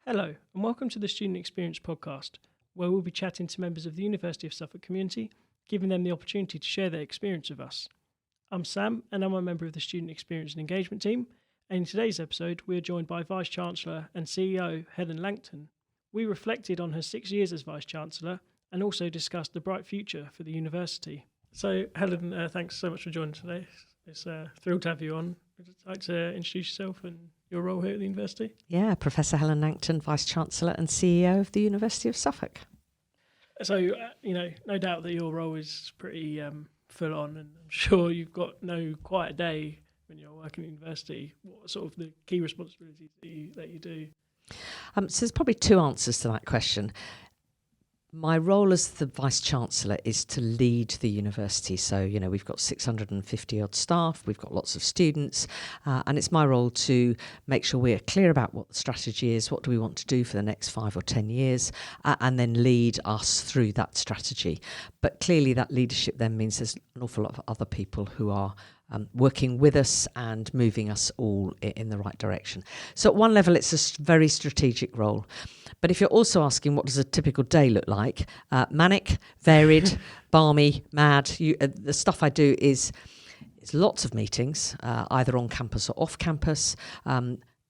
Hello, and welcome to the Student Experience podcast, where we'll be chatting to members of the University of Suffolk community, giving them the opportunity to share their experience with us. I'm Sam, and I'm a member of the Student Experience and Engagement team, and in today's episode, we're joined by Vice-Chancellor and CEO Helen Langton. We reflected on her 6 years as Vice-Chancellor and also discussed the bright future for the university. So, Helen, thanks so much for joining today. It's thrilled to have you on. Would you like to introduce yourself and your role here at the university? Yeah, Professor Helen Langton, Vice-Chancellor and CEO of the University of Suffolk. So, no doubt that your role is pretty full on, and I'm sure you've got no quiet day when you're working at university. What are sort of the key responsibilities that you do? So there's probably two answers to that question. My role as the Vice-Chancellor is to lead the university. So, we've got 650 odd staff, we've got lots of students, and it's my role to make sure we're clear about what the strategy is, what do we want to do for the next 5 or 10 years, and then lead us through that strategy. But clearly that leadership then means there's an awful lot of other people who are working with us and moving us all in the right direction. So at one level, it's a very strategic role. But if you're also asking what does a typical day look like, manic, varied, balmy, mad, the stuff I do is lots of meetings, either on campus or off campus,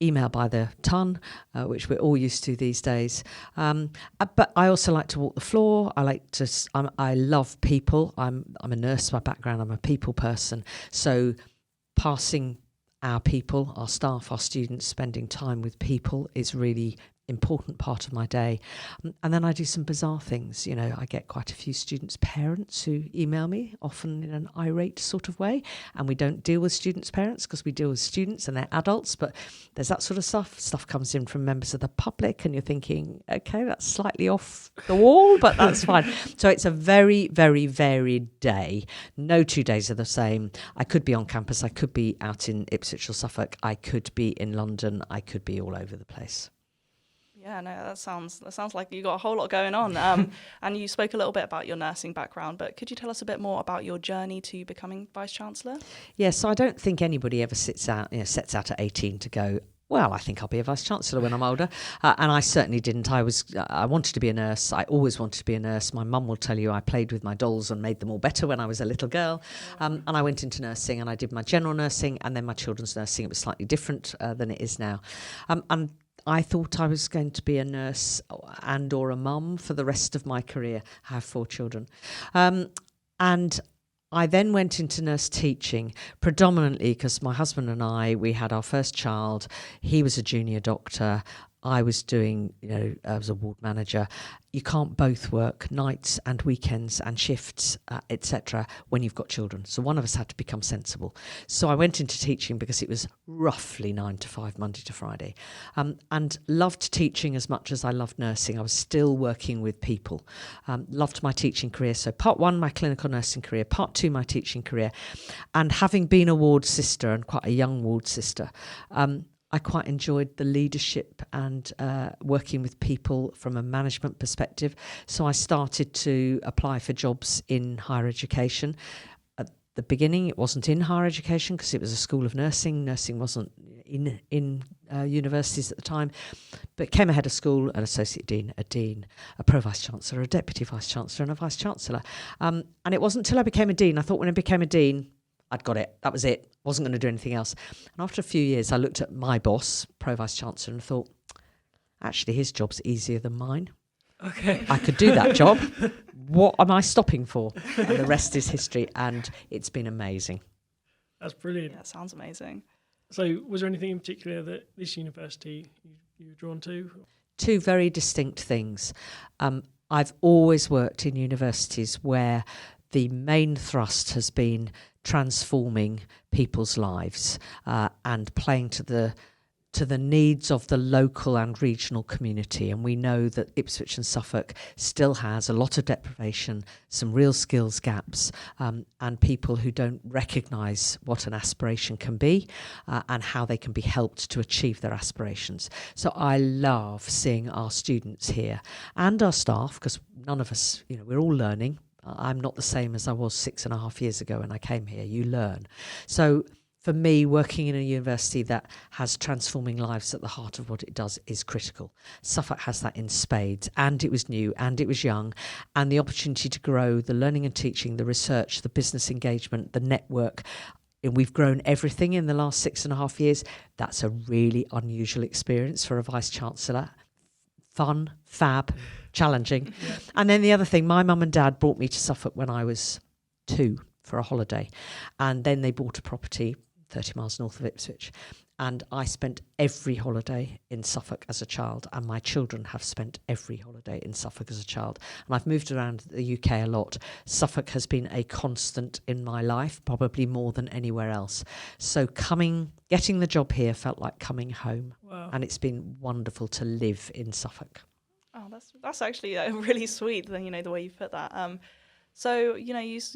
email by the ton, which we're all used to these days. But I also like to walk the floor. I love people. I'm a nurse by background. I'm a people person. So passing our people, our staff, our students, spending time with people is really important part of my day. And then I do some bizarre things. I get quite a few students' parents who email me, often in an irate sort of way. And we don't deal with students' parents because we deal with students and they're adults. But there's that sort of stuff. Stuff comes in from members of the public and you're thinking, okay, that's slightly off the wall, but that's fine. So it's a very, very varied day. No 2 days are the same. I could be on campus. I could be out in Ipswich or Suffolk. I could be in London. I could be all over the place. Yeah, no, that sounds like you got a whole lot going on. And you spoke a little bit about your nursing background, but could you tell us a bit more about your journey to becoming Vice-Chancellor? Yeah, so I don't think anybody ever sets out at 18 to go, well, I think I'll be a Vice-Chancellor when I'm older. And I certainly didn't. I wanted to be a nurse. I always wanted to be a nurse. My mum will tell you I played with my dolls and made them all better when I was a little girl. And I went into nursing and I did my general nursing and then my children's nursing. It was slightly different than it is now. And I thought I was going to be a nurse and or a mum for the rest of my career. I have 4 children. And I then went into nurse teaching, predominantly because my husband and we had our first child. He was a junior doctor. I was doing, I was a ward manager. You can't both work nights and weekends and shifts, etc. when you've got children. So one of us had to become sensible. So I went into teaching because it was roughly 9 to 5, Monday to Friday, and loved teaching as much as I loved nursing. I was still working with people. Loved my teaching career. So part 1, my clinical nursing career. Part 2, my teaching career. And having been a ward sister and quite a young ward sister, I quite enjoyed the leadership and working with people from a management perspective. So I started to apply for jobs in higher education. At the beginning, it wasn't in higher education because it was a school of nursing. Nursing wasn't in universities at the time. But came a head of school, an associate dean, a pro-vice-chancellor, a deputy vice-chancellor and a vice-chancellor. And it wasn't until I became a dean. I thought when I became a dean, I'd got it. That was it. Wasn't going to do anything else. And after a few years, I looked at my boss, Pro-Vice-Chancellor, and thought, actually, his job's easier than mine. Okay. I could do that job. What am I stopping for? And the rest is history. And it's been amazing. That's brilliant. Yeah, sounds amazing. So was there anything in particular that this university you were drawn to? 2 very distinct things. I've always worked in universities where the main thrust has been transforming people's lives and playing to the needs of the local and regional community. And we know that Ipswich and Suffolk still has a lot of deprivation, some real skills gaps, and people who don't recognise what an aspiration can be and how they can be helped to achieve their aspirations. So I love seeing our students here and our staff, because none of us, we're all learning. I'm not the same as I was 6.5 years ago when I came here. You learn. So for me, working in a university that has transforming lives at the heart of what it does is critical. Suffolk has that in spades, and it was new and it was young, and the opportunity to grow the learning and teaching, the research, the business engagement, the network. And we've grown everything in the last 6.5 years. That's a really unusual experience for a Vice-Chancellor. Fun, fab, challenging. Yeah. And then the other thing, my mum and dad brought me to Suffolk when I was 2 for a holiday. And then they bought a property 30 miles north of Ipswich. And I spent every holiday in Suffolk as a child, and my children have spent every holiday in Suffolk as a child. And I've moved around the UK a lot. Suffolk has been a constant in my life, probably more than anywhere else. So getting the job here felt like coming home. Wow. And it's been wonderful to live in Suffolk. Oh, that's actually really sweet, the way you put that. So, you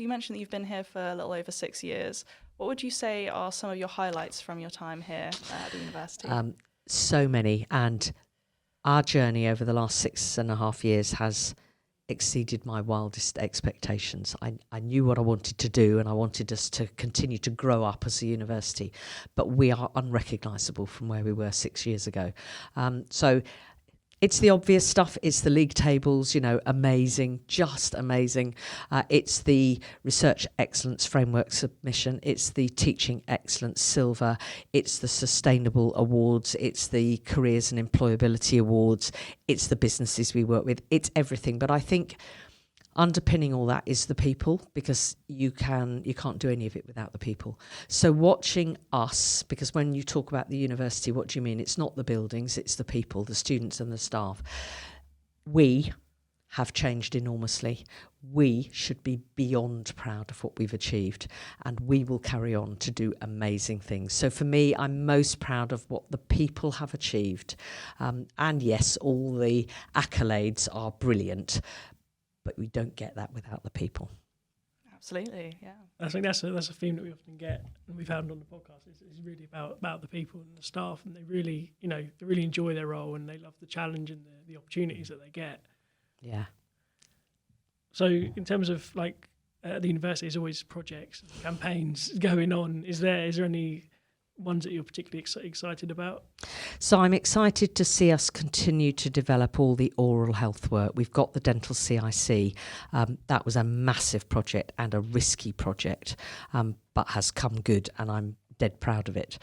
mentioned that you've been here for a little over 6 years. What would you say are some of your highlights from your time here at the university? So many. And our journey over the last 6.5 years has exceeded my wildest expectations. I knew what I wanted to do, and I wanted us to continue to grow up as a university. But we are unrecognisable from where we were 6 years ago. So it's the obvious stuff. It's the league tables, amazing, just amazing. It's the research excellence framework submission. It's the teaching excellence silver. It's the sustainable awards. It's the careers and employability awards. It's the businesses we work with. It's everything. But I think underpinning all that is the people, because you can't do any of it without the people. So watching us, because when you talk about the university, what do you mean? It's not the buildings, it's the people, the students and the staff. We have changed enormously. We should be beyond proud of what we've achieved, and we will carry on to do amazing things. So for me, I'm most proud of what the people have achieved. And yes, all the accolades are brilliant, but we don't get that without the people. Absolutely, yeah. I think that's a theme that we often get, and we've had on the podcast. It's really about the people and the staff, and they really enjoy their role, and they love the challenge and the opportunities that they get. Yeah. So in terms of the university, there's always projects and campaigns going on. Is there any ones that you're particularly excited about? So I'm excited to see us continue to develop all the oral health work. We've got the dental CIC. That was a massive project and a risky project, but has come good, and I'm dead proud of it.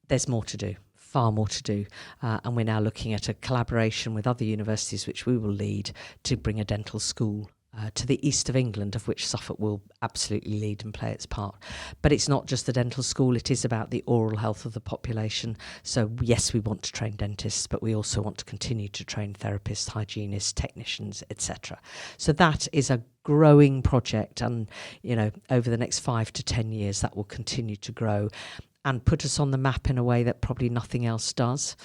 There's more to do. Far more to do, and we're now looking at a collaboration with other universities, which we will lead, to bring a dental school to the east of England, of which Suffolk will absolutely lead and play its part. But it's not just the dental school, it is about the oral health of the population. So yes, we want to train dentists, but we also want to continue to train therapists, hygienists, technicians, etc. So that is a growing project, and over the next 5 to 10 years that will continue to grow and put us on the map in a way that probably nothing else does.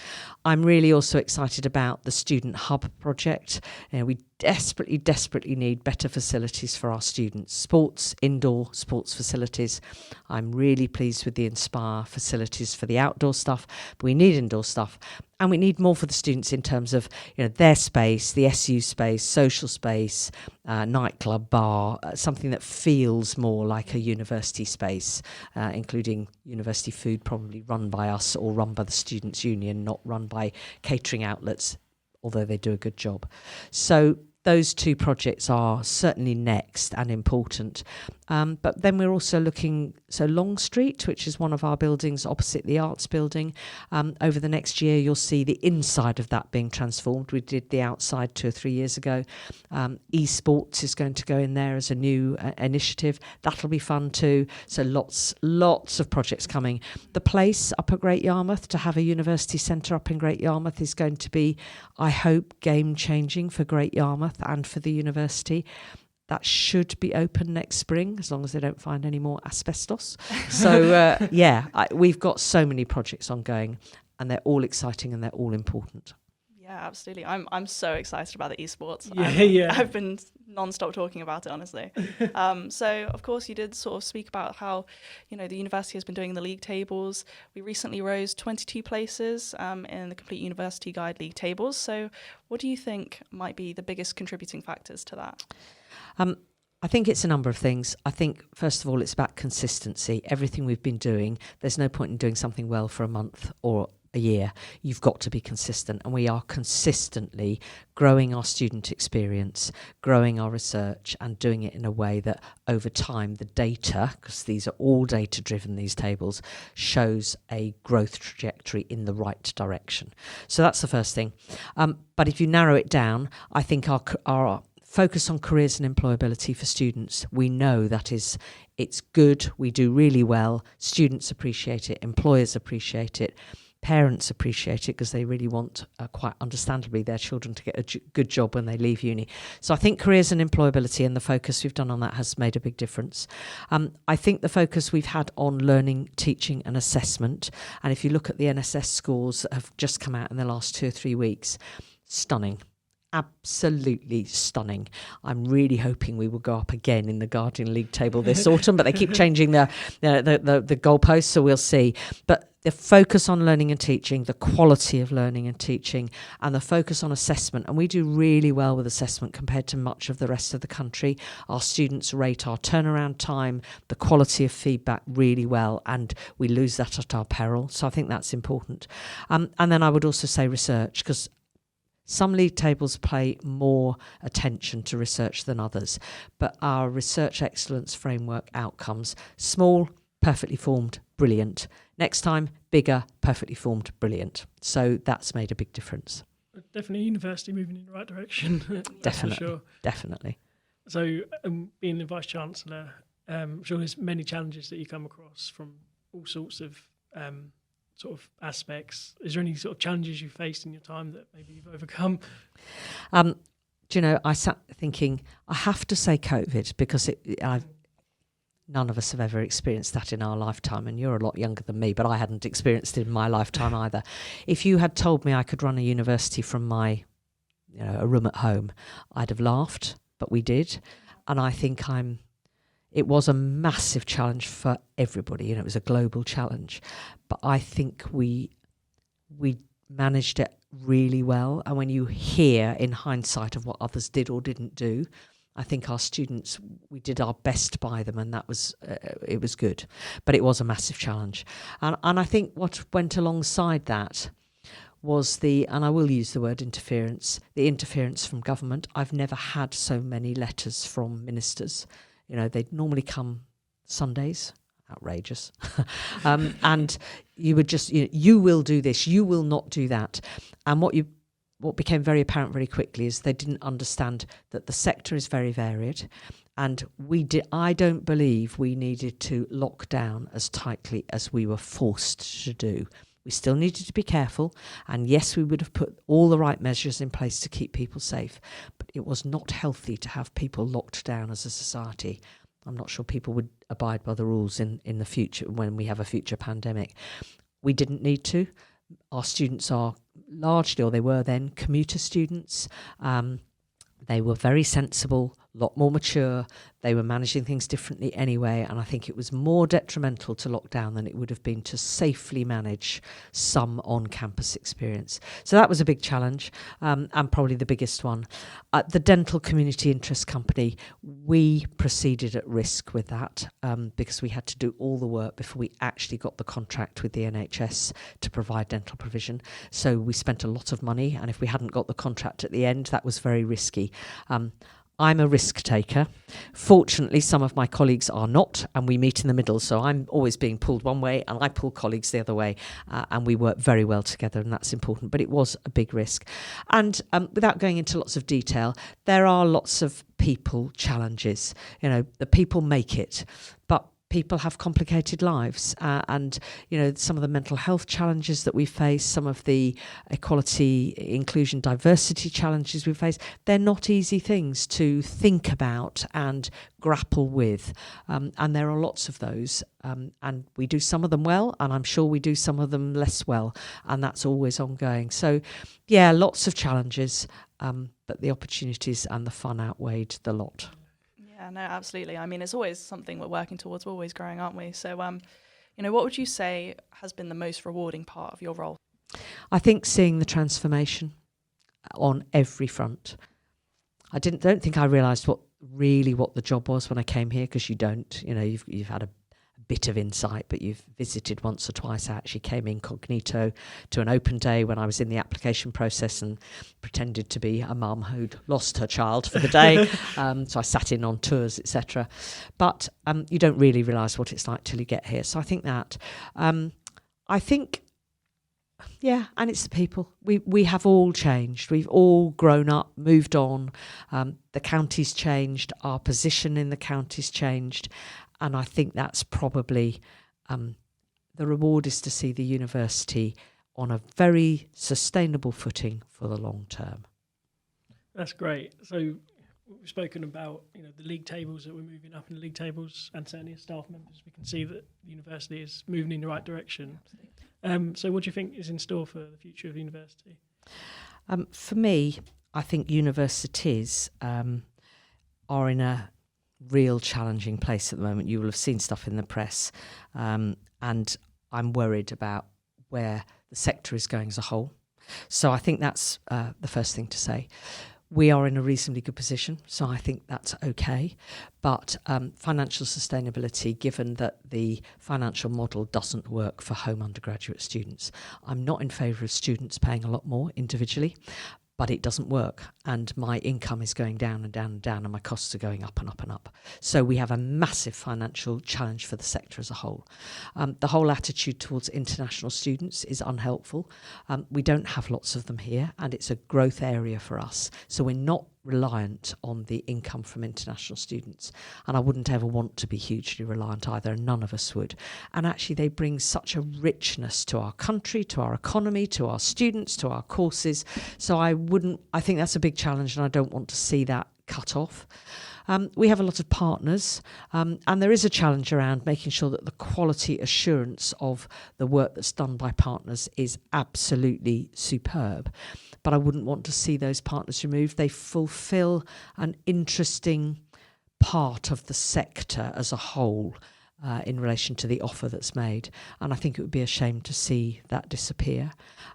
I'm really also excited about the Student Hub project. We desperately need better facilities for our students. Indoor sports facilities. I'm really pleased with the Inspire facilities for the outdoor stuff, but we need indoor stuff. And we need more for the students in terms of their space, the SU space, social space, nightclub, bar, something that feels more like a university space, including university food probably run by us or run by the Students' Union, not run by catering outlets, although they do a good job. So those two projects are certainly next and important. But then we're also looking, Long Street, which is one of our buildings opposite the Arts Building, over the next year you'll see the inside of that being transformed. We did the outside 2 or 3 years ago. Esports is going to go in there as a new initiative. That'll be fun too. So lots of projects coming. The place up at Great Yarmouth, to have a university centre up in Great Yarmouth, is going to be, I hope, game-changing for Great Yarmouth and for the university. That should be open next spring, as long as they don't find any more asbestos. So, we've got so many projects ongoing, and they're all exciting and they're all important. Yeah, absolutely. I'm so excited about the esports. I've been non-stop talking about it, honestly. So, of course, you did sort of speak about how, the university has been doing the league tables. We recently rose 22 places in the Complete University Guide league tables. So what do you think might be the biggest contributing factors to that? I think it's a number of things. I think, first of all, it's about consistency. Everything we've been doing, there's no point in doing something well for a month or a year. You've got to be consistent, and we are consistently growing our student experience, growing our research, and doing it in a way that over time the data, because these are all data driven, these tables, shows a growth trajectory in the right direction. So that's the first thing. But if you narrow it down, I think our focus on careers and employability for students, we know that it's good, we do really well, students appreciate it, employers appreciate it, parents appreciate it because they really want, quite understandably, their children to get a good job when they leave uni. So I think careers and employability and the focus we've done on that has made a big difference. I think the focus we've had on learning, teaching and assessment, and if you look at the NSS scores that have just come out in the last 2 or 3 weeks, stunning. Absolutely stunning. I'm really hoping we will go up again in the Guardian League table this autumn, but they keep changing the goalposts, so we'll see. But the focus on learning and teaching, the quality of learning and teaching, and the focus on assessment, and we do really well with assessment compared to much of the rest of the country. Our students rate our turnaround time, the quality of feedback really well, and we lose that at our peril. So I think that's important. And then I would also say research, because some league tables pay more attention to research than others, but our research excellence framework outcomes, small, perfectly formed, brilliant. Next time, bigger, perfectly formed, brilliant. So that's made a big difference. Definitely university moving in the right direction. Definitely, for sure. Definitely. So being the Vice-Chancellor, I'm sure there's many challenges that you come across from all sorts of sort of aspects. Is there any sort of challenges you faced in your time that maybe you've overcome? Do you know, I sat thinking, I have to say COVID, because none of us have ever experienced that in our lifetime, and you're a lot younger than me, but I hadn't experienced it in my lifetime either. If you had told me I could run a university from my, a room at home, I'd have laughed, but we did. And I think it was a massive challenge for everybody, it was a global challenge, but I think we managed it really well. And when you hear in hindsight of what others did or didn't do, I think our students, we did our best by them, and that was it was good, but it was a massive challenge. And I think what went alongside that was and I will use the word interference, the interference from government. I've never had so many letters from ministers. They'd normally come Sundays, outrageous. And you would just, you will do this, you will not do that. And what became very apparent very quickly is they didn't understand that the sector is very varied. And I don't believe we needed to lock down as tightly as we were forced to do. We still needed to be careful, and yes, we would have put all the right measures in place to keep people safe, but it was not healthy to have people locked down as a society. I'm not sure people would abide by the rules in the future when we have a future pandemic. We didn't need to. Our students are largely, or they were then, commuter students. They were very sensible, a lot more mature. They were managing things differently anyway, and I think it was more detrimental to lock down than it would have been to safely manage some on-campus experience. So that was a big challenge, and probably the biggest one. The Dental Community Interest Company, we proceeded at risk with that because we had to do all the work before we actually got the contract with the NHS to provide dental provision. So we spent a lot of money, and if we hadn't got the contract at the end, that was very risky. I'm a risk taker. Fortunately, some of my colleagues are not, and we meet in the middle. So I'm always being pulled one way, and I pull colleagues the other way, and we work very well together, and that's important. But it was a big risk. And without going into lots of detail, there are lots of people challenges. The people make it, but people have complicated lives, and some of the mental health challenges that we face, some of the equality, inclusion, diversity challenges we face, they're not easy things to think about and grapple with, and there are lots of those, and we do some of them well, and I'm sure we do some of them less well, and that's always ongoing. So yeah, lots of challenges, but the opportunities and the fun outweighed the lot. Yeah, no, absolutely. I mean, it's always something we're working towards. We're always growing, aren't we? So, what would you say has been the most rewarding part of your role? I think seeing the transformation on every front. Don't think I realised what really what the job was when I came here, because you don't, you've had a bit of insight, but you've visited once or twice. I actually came incognito to an open day when I was in the application process and pretended to be a mum who'd lost her child for the day. So I sat in on tours, etc. But you don't really realise what it's like till you get here. So I think that, yeah, and it's the people. We have all changed. We've all grown up, moved on. The county's changed. Our position in the county's changed. And I think that's probably the reward is to see the university on a very sustainable footing for the long term. That's great. So we've spoken about the league tables, that we're moving up in the league tables, and certainly as staff members we can see that the university is moving in the right direction. So what do you think is in store for the future of the university? For me, I think universities are in a real challenging place at the moment. You will have seen stuff in the press, and I'm worried about where the sector is going as a whole. So I think that's the first thing to say. We are in a reasonably good position, so I think that's okay. But financial sustainability, given that the financial model doesn't work for home undergraduate students, I'm not in favour of students paying a lot more individually. But it doesn't work, and my income is going down and down and down, and my costs are going up and up and up. So we have a massive financial challenge for the sector as a whole. The whole attitude towards international students is unhelpful. We don't have lots of them here, and it's a growth area for us. So we're not reliant on the income from international students, and I wouldn't ever want to be hugely reliant either, and none of us would. And actually they bring such a richness to our country, to our economy, to our students, to our courses. So I think that's a big challenge, and I don't want to see that cut off. We have a lot of partners, and there is a challenge around making sure that the quality assurance of the work that's done by partners is absolutely superb. But I wouldn't want to see those partners removed. They fulfil an interesting part of the sector as a whole in relation to the offer that's made. And I think it would be a shame to see that disappear.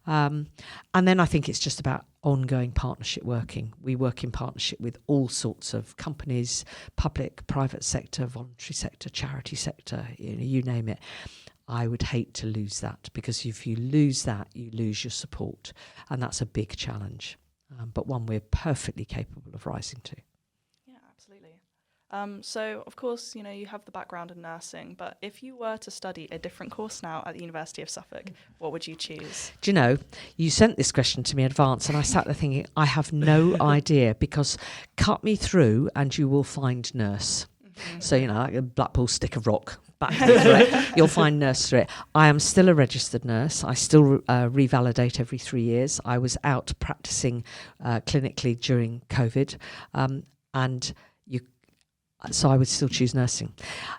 And then I think it's just about ongoing partnership working. We work in partnership with all sorts of companies, public, private sector, voluntary sector, charity sector, you name it. I would hate to lose that, because if you lose that, you lose your support. And that's a big challenge, but one we're perfectly capable of rising to. Yeah, absolutely. So, of course, you have the background in nursing, but if you were to study a different course now at the University of Suffolk, what would you choose? Do you know, you sent this question to me in advance, and I sat there thinking, I have no idea, because cut me through and you will find nurse. So, like a Blackpool stick of rock, back through it, you'll find nurse through it. I am still a registered nurse. I still revalidate every 3 years. I was out practicing clinically during COVID, so I would still choose nursing.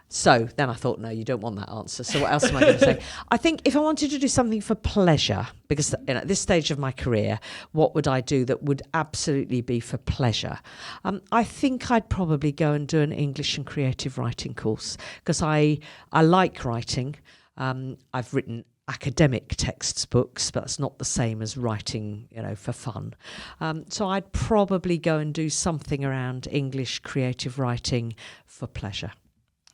So then I thought, no, you don't want that answer. So what else am I going to say? I think if I wanted to do something for pleasure, because at this stage of my career, what would I do that would absolutely be for pleasure? I think I'd probably go and do an English and creative writing course, because I like writing. I've written academic textbooks, but that's not the same as writing, for fun. So I'd probably go and do something around English creative writing for pleasure.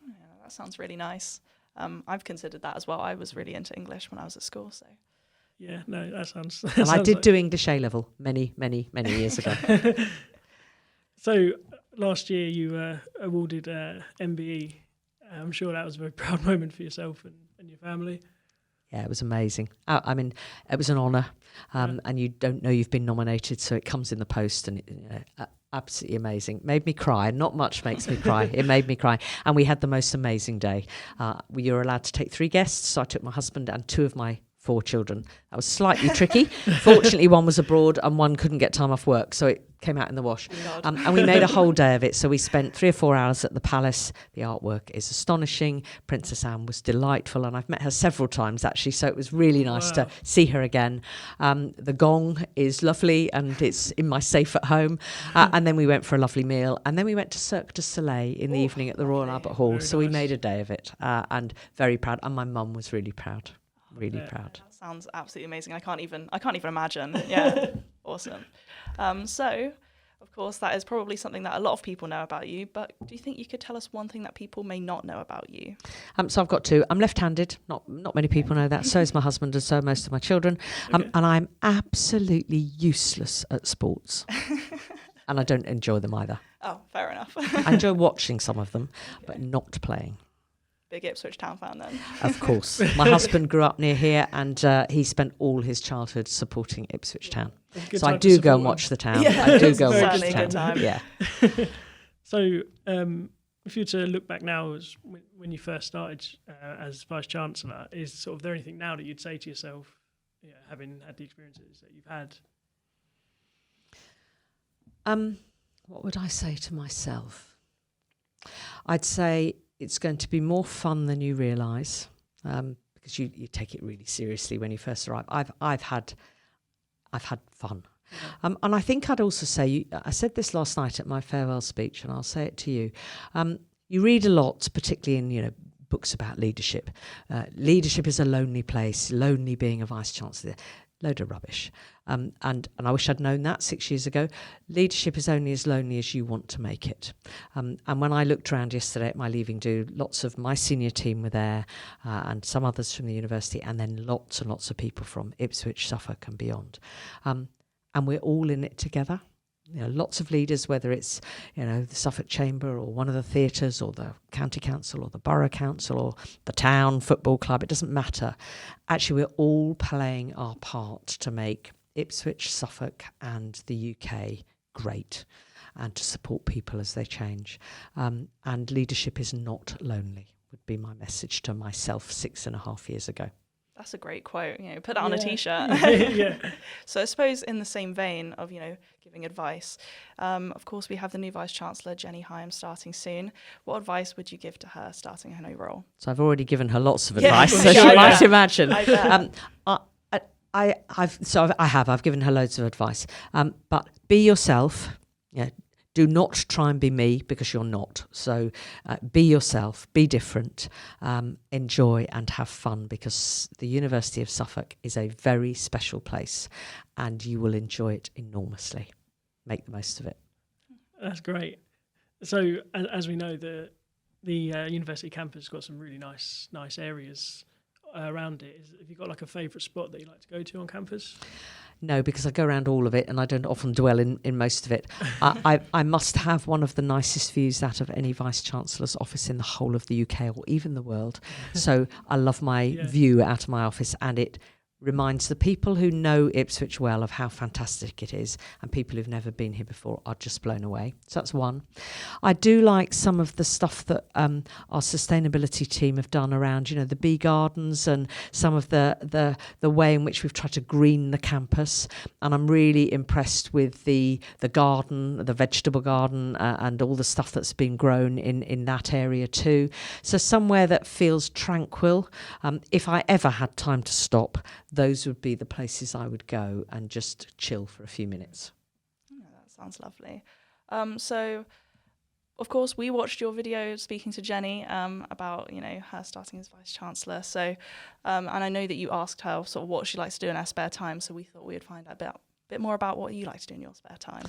Yeah, that sounds really nice. I've considered that as well. I was really into English when I was at school, so. Yeah, no, that sounds. And I did do English A level many years ago. So last year you were awarded MBE. I'm sure that was a very proud moment for yourself and your family. Yeah, it was amazing. I mean, it was an honour, and you don't know you've been nominated, so it comes in the post, and absolutely amazing. Made me cry. Not much makes me cry. It made me cry. And we had the most amazing day. We were allowed to take 3 guests, so I took my husband and 2 of my 4 children. That was slightly tricky. Fortunately, one was abroad and one couldn't get time off work, so it came out in the wash. And we made a whole day of it. So we spent 3 or 4 hours at the palace. The artwork is astonishing. Princess Anne was delightful, and I've met her several times actually, so it was really nice to see her again. The gong is lovely, and it's in my safe at home. And then we went for a lovely meal, and then we went to Cirque du Soleil in the evening at the Royal Albert Hall. Very so nice. We made a day of it, and very proud. And my mum was really proud. Really proud. That sounds absolutely amazing. I can't even imagine. Yeah, awesome. So Of course, that is probably something that a lot of people know about you, but do you think you could tell us one thing that people may not know about you? So I've got two. I'm left-handed. Not many people know that. So is my husband, and so are most of my children. And I'm absolutely useless at sports. And I don't enjoy them either. Oh, fair enough. I enjoy watching some of them, but not playing. Big Ipswich Town fan then. Of course. My husband grew up near here, and he spent all his childhood supporting Ipswich Town. So I do go and watch the town. Yeah, I do go and watch certainly the a good town. time. Yeah. So if you were to look back now as when you first started as Vice-Chancellor, is sort of there anything now that you'd say to yourself, having had the experiences that you've had? What would I say to myself? I'd say it's going to be more fun than you realise, because you take it really seriously when you first arrive. I've had fun. And I think I'd also say, I said this last night at my farewell speech, and I'll say it to you. You read a lot, particularly in books about leadership. Leadership is a lonely place, lonely being a Vice-Chancellor. Load of rubbish. And I wish I'd known that 6 years ago. Leadership is only as lonely as you want to make it. And when I looked around yesterday at my leaving do, lots of my senior team were there, and some others from the university, and then lots and lots of people from Ipswich, Suffolk and beyond. And we're all in it together. Lots of leaders, whether it's the Suffolk Chamber or one of the theatres or the County Council or the Borough Council or the town football club, it doesn't matter. Actually, we're all playing our part to make Ipswich, Suffolk and the UK great, and to support people as they change. And leadership is not lonely, would be my message to myself 6.5 years ago. That's a great quote. Put that on a t-shirt. Yeah. So I suppose in the same vein of giving advice, of course we have the new Vice-Chancellor Jenny Hyam starting soon. What advice would you give to her starting her new role? So I've already given her lots of advice, so she might imagine. I've given her loads of advice. But be yourself. Do not try and be me, because you're not. So be yourself, be different, enjoy and have fun, because the University of Suffolk is a very special place and you will enjoy it enormously. Make the most of it. That's great. So as we know, the university campus has got some really nice areas around it. Have you got like a favourite spot that you like to go to on campus? No, because I go around all of it and I don't often dwell in most of it. I must have one of the nicest views out of any Vice-Chancellor's office in the whole of the UK or even the world. So I love my view out of my office, and it reminds the people who know Ipswich well of how fantastic it is, and people who've never been here before are just blown away. So that's one. I do like some of the stuff that our sustainability team have done around, the bee gardens, and some of the way in which we've tried to green the campus. And I'm really impressed with the garden, the vegetable garden, and all the stuff that's been grown in that area too. So somewhere that feels tranquil. If I ever had time to stop, those would be the places I would go and just chill for a few minutes. Oh, that sounds lovely. So, of course, we watched your video speaking to Jenny about her starting as Vice-Chancellor. So, and I know that you asked her sort of what she likes to do in her spare time. So we thought we would find out a bit more about what you like to do in your spare time.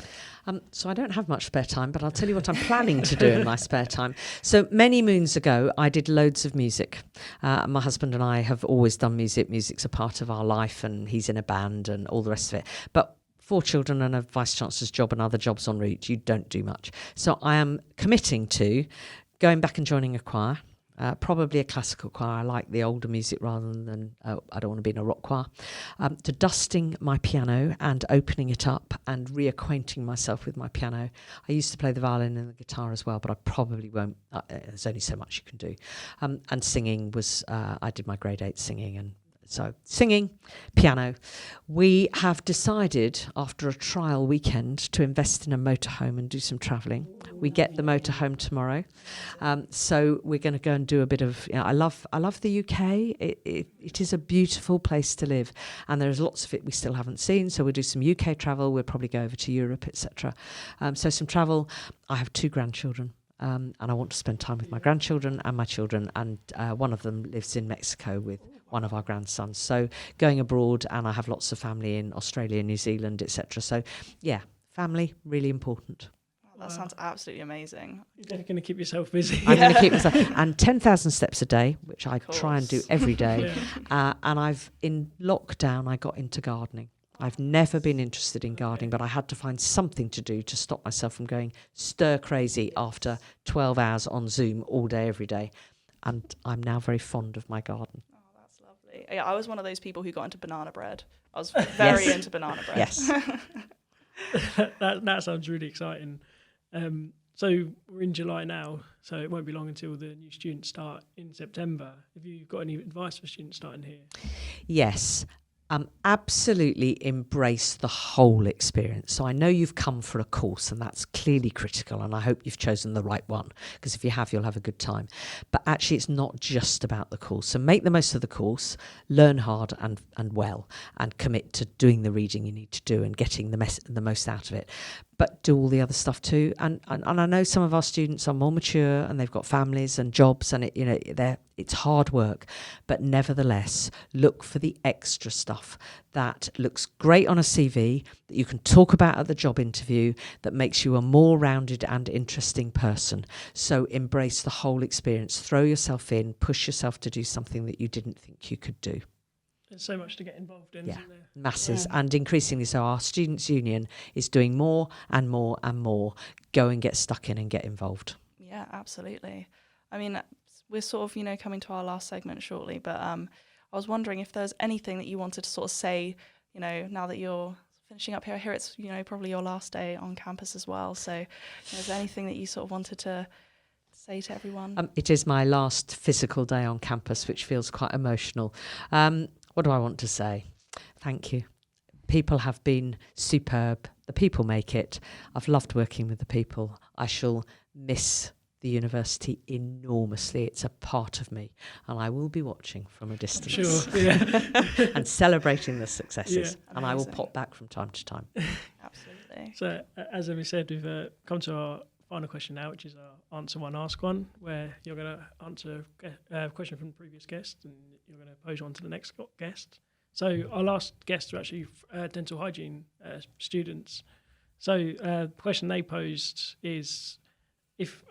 So I don't have much spare time, but I'll tell you what I'm planning to do in my spare time. So many moons ago, I did loads of music. My husband and I have always done music. Music's a part of our life, and he's in a band and all the rest of it. But 4 children and a Vice-Chancellor's job and other jobs en route, you don't do much. So I am committing to going back and joining a choir. Probably a classical choir. I like the older music rather than, I don't want to be in a rock choir. To dusting my piano and opening it up and reacquainting myself with my piano. I used to play the violin and the guitar as well, but I probably won't. There's only so much you can do. And singing was, I did my grade 8 singing, and so singing, piano. We have decided after a trial weekend to invest in a motorhome and do some travelling. We get the motorhome tomorrow. So we're going to go and do a bit of, I love the UK. It is a beautiful place to live, and there's lots of it we still haven't seen. So we'll do some UK travel. We'll probably go over to Europe, etc. So some travel. I have 2 grandchildren. And I want to spend time with my grandchildren and my children, and one of them lives in Mexico with one of our grandsons. So going abroad, and I have lots of family in Australia, New Zealand, etc. So yeah, family, really important. That sounds absolutely amazing. You're going to keep yourself busy. I'm going to keep myself, and 10,000 steps a day, which I try and do every day. And in lockdown, I got into gardening. I've never been interested in gardening, but I had to find something to do to stop myself from going stir crazy after 12 hours on Zoom all day, every day. And I'm now very fond of my garden. Oh, that's lovely. Yeah, I was one of those people who got into banana bread. I was very into banana bread. Yes. that sounds really exciting. So we're in July now, so it won't be long until the new students start in September. Have you got any advice for students starting here? Yes. Absolutely embrace the whole experience. So I know you've come for a course, and that's clearly critical, and I hope you've chosen the right one, because if you have, you'll have a good time. But actually, it's not just about the course. So make the most of the course, learn hard and well, and commit to doing the reading you need to do and getting the most out of it. But do all the other stuff too. And I know some of our students are more mature and they've got families and jobs, and it's hard work. But nevertheless, look for the extra stuff that looks great on a CV, that you can talk about at the job interview, that makes you a more rounded and interesting person. So embrace the whole experience. Throw yourself in, push yourself to do something that you didn't think you could do. There's so much to get involved in, isn't there? Masses. And increasingly so. Our Students' Union is doing more and more and more. Go and get stuck in and get involved. Yeah, absolutely. I mean, we're sort of, coming to our last segment shortly, but I was wondering if there's anything that you wanted to sort of say, now that you're finishing up here. I hear it's, probably your last day on campus as well. So is there anything that you sort of wanted to say to everyone? It is my last physical day on campus, which feels quite emotional. What do I want to say? Thank you. People have been superb. The people make it. I've loved working with the people. I shall miss the university enormously. It's a part of me, and I will be watching from a distance. Sure, yeah. And celebrating the successes. Yeah, and I will pop back from time to time. Absolutely. So, as we said, we've come to our final question now, which is our answer one, ask one, where you're going to answer a question from the previous guest, and you're going to pose one to the next guest. So our last guests are actually dental hygiene students. So the question they posed is, if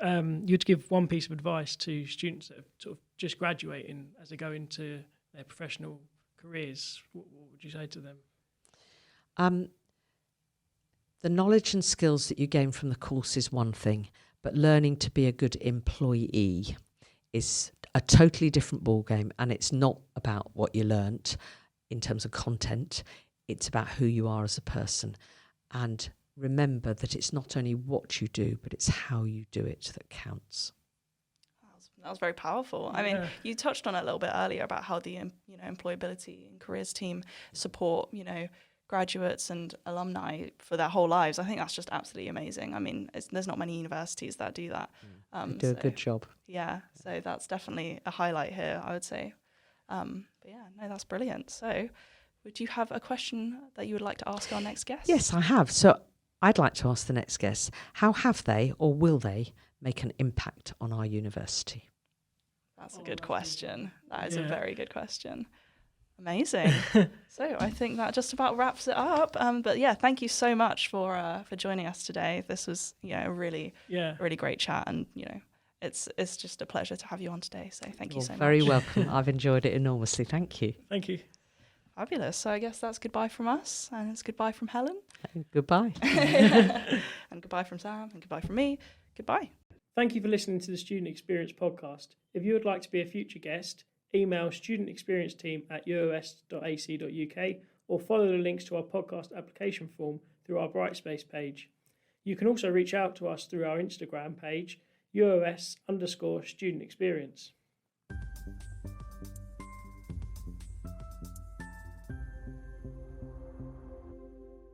you'd give one piece of advice to students that are sort of just graduating as they go into their professional careers, what would you say to them? The knowledge and skills that you gain from the course is one thing, but learning to be a good employee is a totally different ballgame, and it's not about what you learnt in terms of content. It's about who you are as a person. And remember that it's not only what you do, but it's how you do it that counts. That was very powerful. I mean, you touched on it a little bit earlier about how the employability and careers team support graduates and alumni for their whole lives. I think that's just absolutely amazing. I mean, there's not many universities that do that. They do a good job. Yeah, so that's definitely a highlight here, I would say. But yeah, no, that's brilliant. So would you have a question that you would like to ask our next guest? Yes, I have. So I'd like to ask the next guest, how have they or will they make an impact on our university? That's a good question. That is a very good question. Amazing. So I think that just about wraps it up. But yeah, thank you so much for joining us today. This was a really great chat, and it's just a pleasure to have you on today. So thank you so much. Very welcome. I've enjoyed it enormously. Thank you. Thank you. Fabulous. So I guess that's goodbye from us, and it's goodbye from Helen. And goodbye. And goodbye from Sam, and goodbye from me. Goodbye. Thank you for listening to the Student Experience podcast. If you would like to be a future guest, email studentexperienceteam@uos.ac.uk or follow the links to our podcast application form through our Brightspace page. You can also reach out to us through our Instagram page, UOS_student experience.